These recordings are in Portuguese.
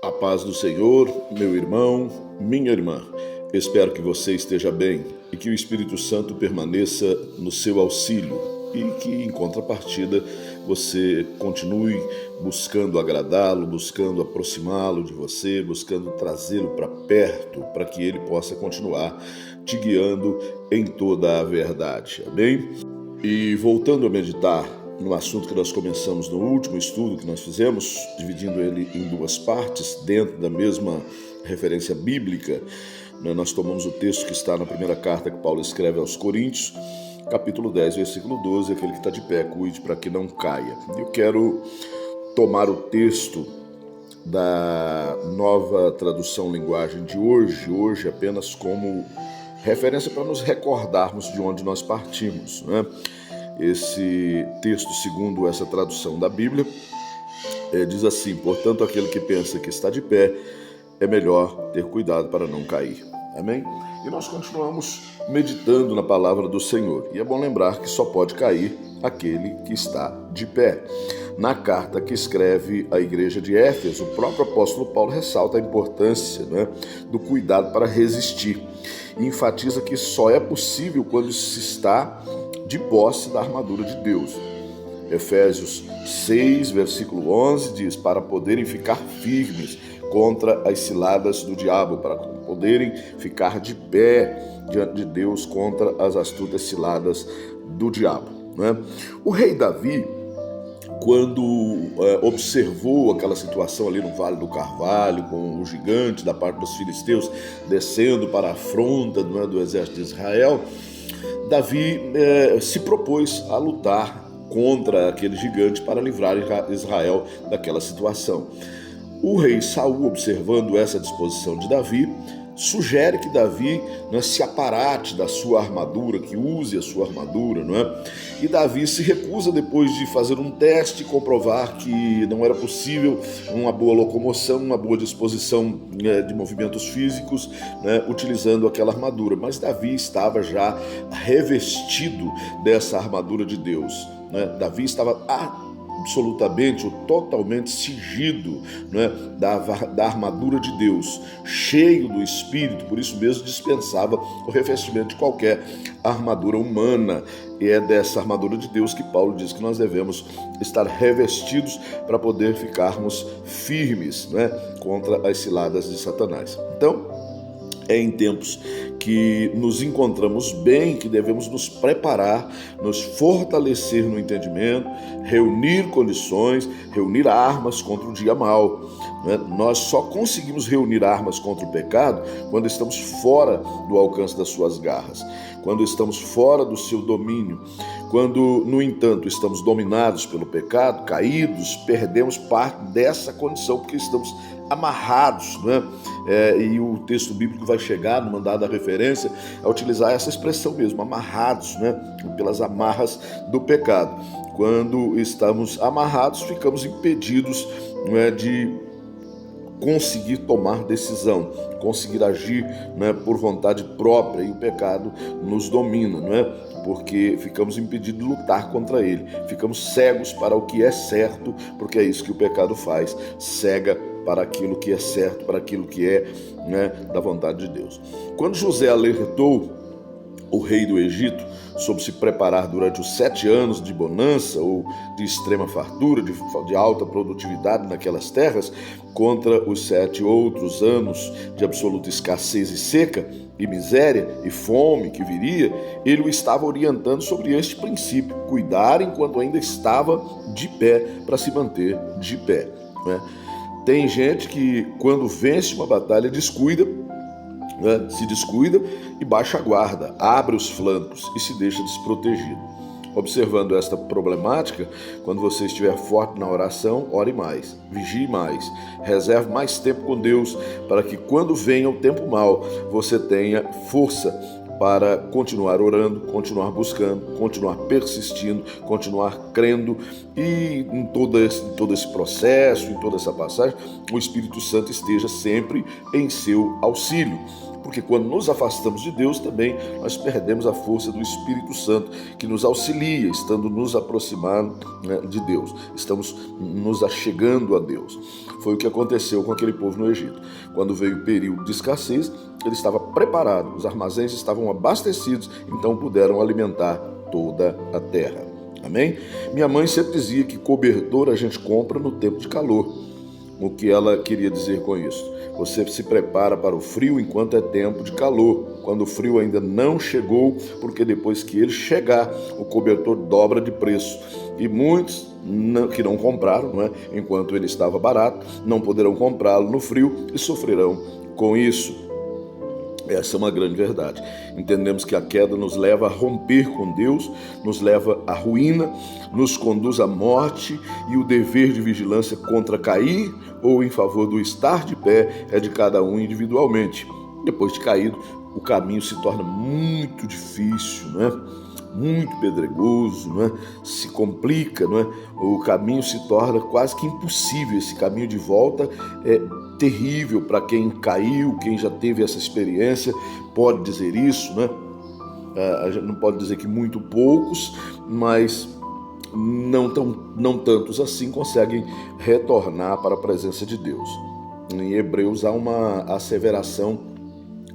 A paz do Senhor, meu irmão, minha irmã. Espero que você esteja bem e que o Espírito Santo permaneça no seu auxílio e que, em contrapartida, você continue buscando agradá-lo, buscando aproximá-lo de você, buscando trazê-lo para perto, para que ele possa continuar te guiando em toda a verdade. Amém? E voltando a meditar no assunto que nós começamos no último estudo que nós fizemos, dividindo ele em duas partes, dentro da mesma referência bíblica, nós tomamos o texto que está na primeira carta que Paulo escreve aos Coríntios, capítulo 10, versículo 12, aquele que está de pé, cuide para que não caia. Eu quero tomar o texto da Nova Tradução Linguagem de hoje apenas como referência para nos recordarmos de onde nós partimos, né? Esse texto, segundo essa tradução da Bíblia, diz assim: portanto, aquele que pensa que está de pé, é melhor ter cuidado para não cair. Amém? E nós continuamos meditando na palavra do Senhor. E é bom lembrar que só pode cair aquele que está de pé. Na carta que escreve à igreja de Éfeso, o próprio apóstolo Paulo ressalta a importância, do cuidado para resistir. E enfatiza que só é possível quando se está de posse da armadura de Deus. Efésios 6, versículo 11 diz: para poderem ficar firmes contra as ciladas do diabo, para poderem ficar de pé diante de Deus contra as astutas ciladas do diabo, né? O rei Davi, quando observou aquela situação ali no Vale do Carvalho, com o gigante da parte dos filisteus descendo para a afronta do exército de Israel, Davi se propôs a lutar contra aquele gigante para livrar Israel daquela situação. O rei Saul, observando essa disposição de Davi, sugere que Davi se aparate da sua armadura, que use a sua armadura, não é? E Davi se recusa, depois de fazer um teste e comprovar que não era possível uma boa locomoção, uma boa disposição de movimentos físicos, utilizando aquela armadura. Mas Davi estava já revestido dessa armadura de Deus, Davi estava absolutamente ou totalmente cingido, da armadura de Deus, cheio do Espírito, por isso mesmo dispensava o revestimento de qualquer armadura humana. E é dessa armadura de Deus que Paulo diz que nós devemos estar revestidos para poder ficarmos firmes, contra as ciladas de Satanás. Então, é em tempos que nos encontramos bem, que devemos nos preparar, nos fortalecer no entendimento, reunir condições, reunir armas contra o dia mau. Nós só conseguimos reunir armas contra o pecado quando estamos fora do alcance das suas garras, quando estamos fora do seu domínio. Quando, no entanto, estamos dominados pelo pecado, caídos, perdemos parte dessa condição, porque estamos amarrados, e o texto bíblico vai chegar, no mandado da referência, a utilizar essa expressão mesmo, amarrados, pelas amarras do pecado. Quando estamos amarrados, ficamos impedidos, de conseguir tomar decisão, conseguir agir, por vontade própria, e o pecado nos domina, porque ficamos impedidos de lutar contra ele, ficamos cegos para o que é certo, porque é isso que o pecado faz, cega para aquilo que é certo, para aquilo que é, da vontade de Deus. Quando José alertou o rei do Egito sobre se preparar durante os 7 anos de bonança ou de extrema fartura, de alta produtividade naquelas terras, contra os 7 outros anos de absoluta escassez e seca, e miséria e fome que viria, ele o estava orientando sobre este princípio: cuidar enquanto ainda estava de pé, para se manter de pé, Tem gente que, quando vence uma batalha, se descuida e baixa a guarda, abre os flancos e se deixa desprotegido. Observando esta problemática, quando você estiver forte na oração, ore mais, vigie mais, reserve mais tempo com Deus, para que quando venha o tempo mau, você tenha força para continuar orando, continuar buscando, continuar persistindo, continuar crendo, e em todo esse processo, em toda essa passagem, o Espírito Santo esteja sempre em seu auxílio. Porque quando nos afastamos de Deus também nós perdemos a força do Espírito Santo que nos auxilia, estando nos aproximando, né, de Deus. Estamos nos achegando a Deus. Foi o que aconteceu com aquele povo no Egito. Quando veio o período de escassez, ele estava preparado, os armazéns estavam abastecidos, então puderam alimentar toda a terra. Amém? Minha mãe sempre dizia que cobertor a gente compra no tempo de calor. O que ela queria dizer com isso? Você se prepara para o frio enquanto é tempo de calor, quando o frio ainda não chegou, porque depois que ele chegar, o cobertor dobra de preço. E muitos que não compraram, não é? Enquanto ele estava barato, não poderão comprá-lo no frio e sofrerão com isso. Essa é uma grande verdade. Entendemos que a queda nos leva a romper com Deus, nos leva à ruína, nos conduz à morte, e o dever de vigilância contra cair ou em favor do estar de pé é de cada um individualmente. Depois de caído, o caminho se torna muito difícil, não é? Muito pedregoso, não é? Se complica, não é? O caminho se torna quase que impossível. Esse caminho de volta é terrível para quem caiu, quem já teve essa experiência pode dizer isso, né? A gente não pode dizer que muito poucos, mas não tantos assim conseguem retornar para a presença de Deus. Em Hebreus há uma asseveração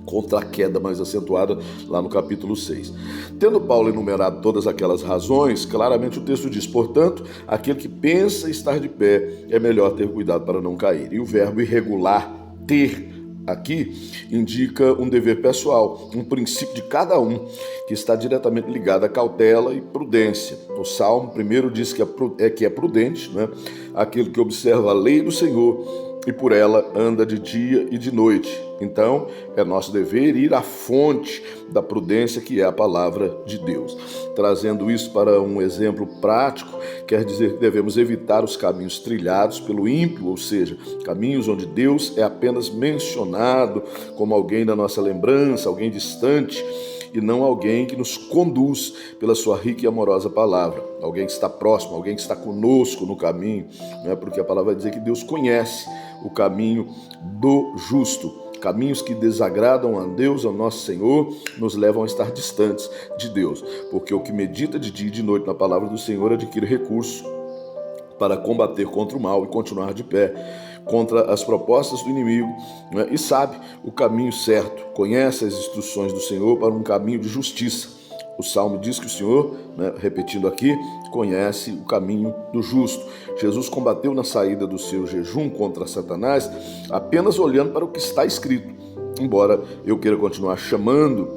contra a queda mais acentuada lá no capítulo 6. Tendo Paulo enumerado todas aquelas razões, claramente o texto diz: portanto, aquele que pensa estar de pé, é melhor ter cuidado para não cair. E o verbo irregular, ter, aqui indica um dever pessoal, um princípio de cada um, que está diretamente ligado à cautela e prudência. O Salmo primeiro diz que é prudente, né? Aquele que observa a lei do Senhor e por ela anda de dia e de noite. Então, é nosso dever ir à fonte da prudência, que é a palavra de Deus. Trazendo isso para um exemplo prático, quer dizer que devemos evitar os caminhos trilhados pelo ímpio, ou seja, caminhos onde Deus é apenas mencionado como alguém da nossa lembrança, alguém distante, e não alguém que nos conduz pela sua rica e amorosa palavra, alguém que está próximo, alguém que está conosco no caminho, né? Porque a palavra vai dizer que Deus conhece o caminho do justo. Caminhos que desagradam a Deus, ao nosso Senhor, nos levam a estar distantes de Deus, porque o que medita de dia e de noite na palavra do Senhor adquire recurso para combater contra o mal e continuar de pé contra as propostas do inimigo, né? E sabe o caminho certo, conhece as instruções do Senhor para um caminho de justiça. O Salmo diz que o Senhor, né, repetindo aqui, conhece o caminho do justo. Jesus combateu na saída do seu jejum contra Satanás apenas olhando para o que está escrito. Embora eu queira continuar chamando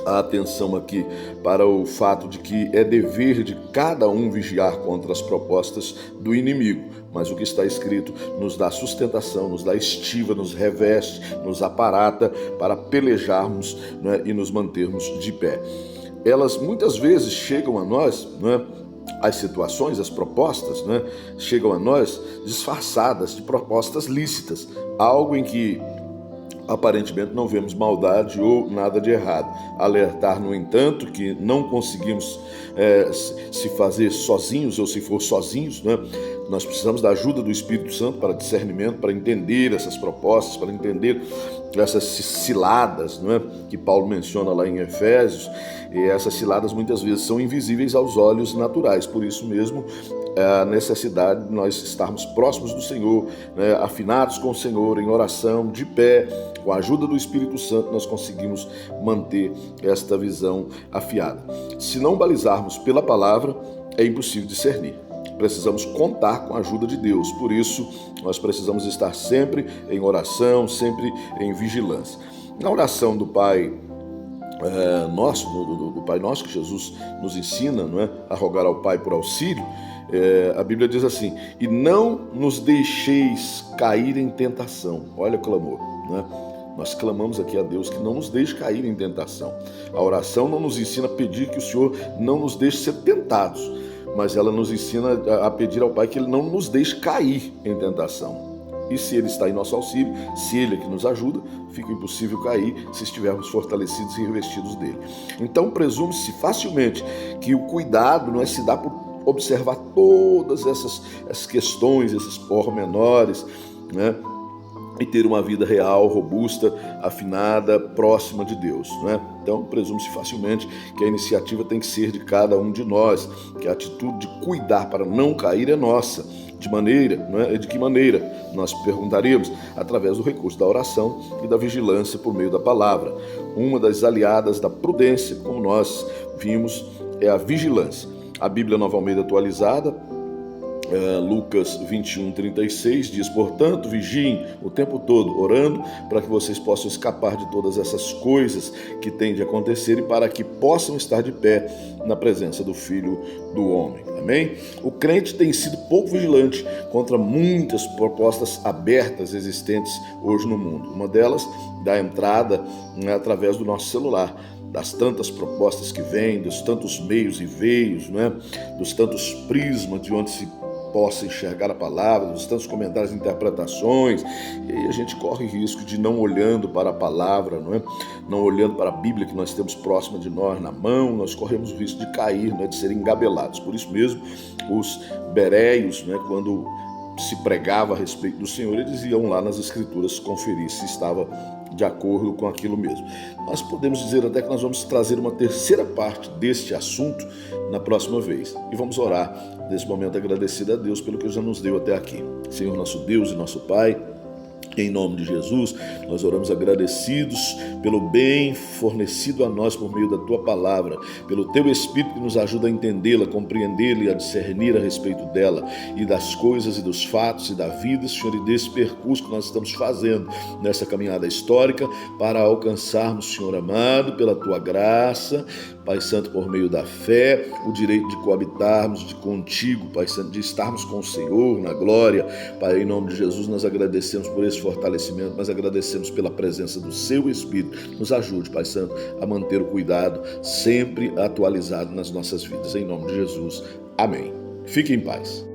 a atenção aqui para o fato de que é dever de cada um vigiar contra as propostas do inimigo, mas o que está escrito nos dá sustentação, nos dá estiva, nos reveste, nos aparata para pelejarmos, né, e nos mantermos de pé. Elas muitas vezes chegam a nós, né, as situações, as propostas, né, chegam a nós disfarçadas de propostas lícitas, algo em que aparentemente não vemos maldade ou nada de errado. Alertar, no entanto, que não conseguimos se fazer sozinhos, ou se for sozinhos, né? Nós precisamos da ajuda do Espírito Santo para discernimento, para entender essas propostas, para entender essas ciladas, né, que Paulo menciona lá em Efésios. E essas ciladas muitas vezes são invisíveis aos olhos naturais, por isso mesmo a necessidade de nós estarmos próximos do Senhor, né, afinados com o Senhor, em oração, de pé. Com a ajuda do Espírito Santo nós conseguimos manter esta visão afiada. Se não balizarmos pela palavra, é impossível discernir. Precisamos contar com a ajuda de Deus, por isso nós precisamos estar sempre em oração, sempre em vigilância. Na oração do Pai Nosso, do Pai Nosso, que Jesus nos ensina, não é, a rogar ao Pai por auxílio, a Bíblia diz assim: e não nos deixeis cair em tentação. Olha o clamor, né? Nós clamamos aqui a Deus que não nos deixe cair em tentação. A oração não nos ensina a pedir que o Senhor não nos deixe ser tentados, mas ela nos ensina a pedir ao Pai que Ele não nos deixe cair em tentação. E se Ele está em nosso auxílio, se Ele é que nos ajuda, fica impossível cair se estivermos fortalecidos e revestidos dEle. Então presume-se facilmente que o cuidado não é se dá por observar todas essas questões, esses pormenores, né, e ter uma vida real, robusta, afinada, próxima de Deus, né? Então, presume-se facilmente que a iniciativa tem que ser de cada um de nós, que a atitude de cuidar para não cair é nossa. De que maneira? Nós perguntaríamos, através do recurso da oração e da vigilância por meio da palavra. Uma das aliadas da prudência, como nós vimos, é a vigilância. A Bíblia Nova Almeida atualizada, Lucas 21:36 diz: portanto, vigiem o tempo todo, orando, para que vocês possam escapar de todas essas coisas que têm de acontecer e para que possam estar de pé na presença do Filho do Homem. Amém? O crente tem sido pouco vigilante contra muitas propostas abertas existentes hoje no mundo. Uma delas dá entrada através do nosso celular, das tantas propostas que vêm, dos tantos meios e veios, né? Dos tantos prismas de onde se possa enxergar a palavra, dos tantos comentários e interpretações, e aí a gente corre risco de, não olhando para a palavra, não olhando para a Bíblia que nós temos próxima de nós, na mão, nós corremos o risco de cair, de ser engabelados. Por isso mesmo, os bereios, quando se pregava a respeito do Senhor, eles iam lá nas Escrituras conferir se estava de acordo com aquilo mesmo. Nós podemos dizer até que nós vamos trazer uma terceira parte deste assunto na próxima vez. E vamos orar nesse momento agradecido a Deus pelo que já nos deu até aqui. Senhor, nosso Deus e nosso Pai, em nome de Jesus, nós oramos agradecidos pelo bem fornecido a nós por meio da Tua palavra, pelo Teu Espírito que nos ajuda a entendê-la, compreendê-la e a discernir a respeito dela e das coisas e dos fatos e da vida, Senhor, e desse percurso que nós estamos fazendo nessa caminhada histórica para alcançarmos, Senhor amado, pela Tua graça, Pai Santo, por meio da fé, o direito de coabitarmos contigo, Pai Santo, de estarmos com o Senhor na glória. Pai, em nome de Jesus, nós agradecemos por esse fortalecimento, mas agradecemos pela presença do Seu Espírito. Nos ajude, Pai Santo, a manter o cuidado sempre atualizado nas nossas vidas. Em nome de Jesus. Amém. Fique em paz.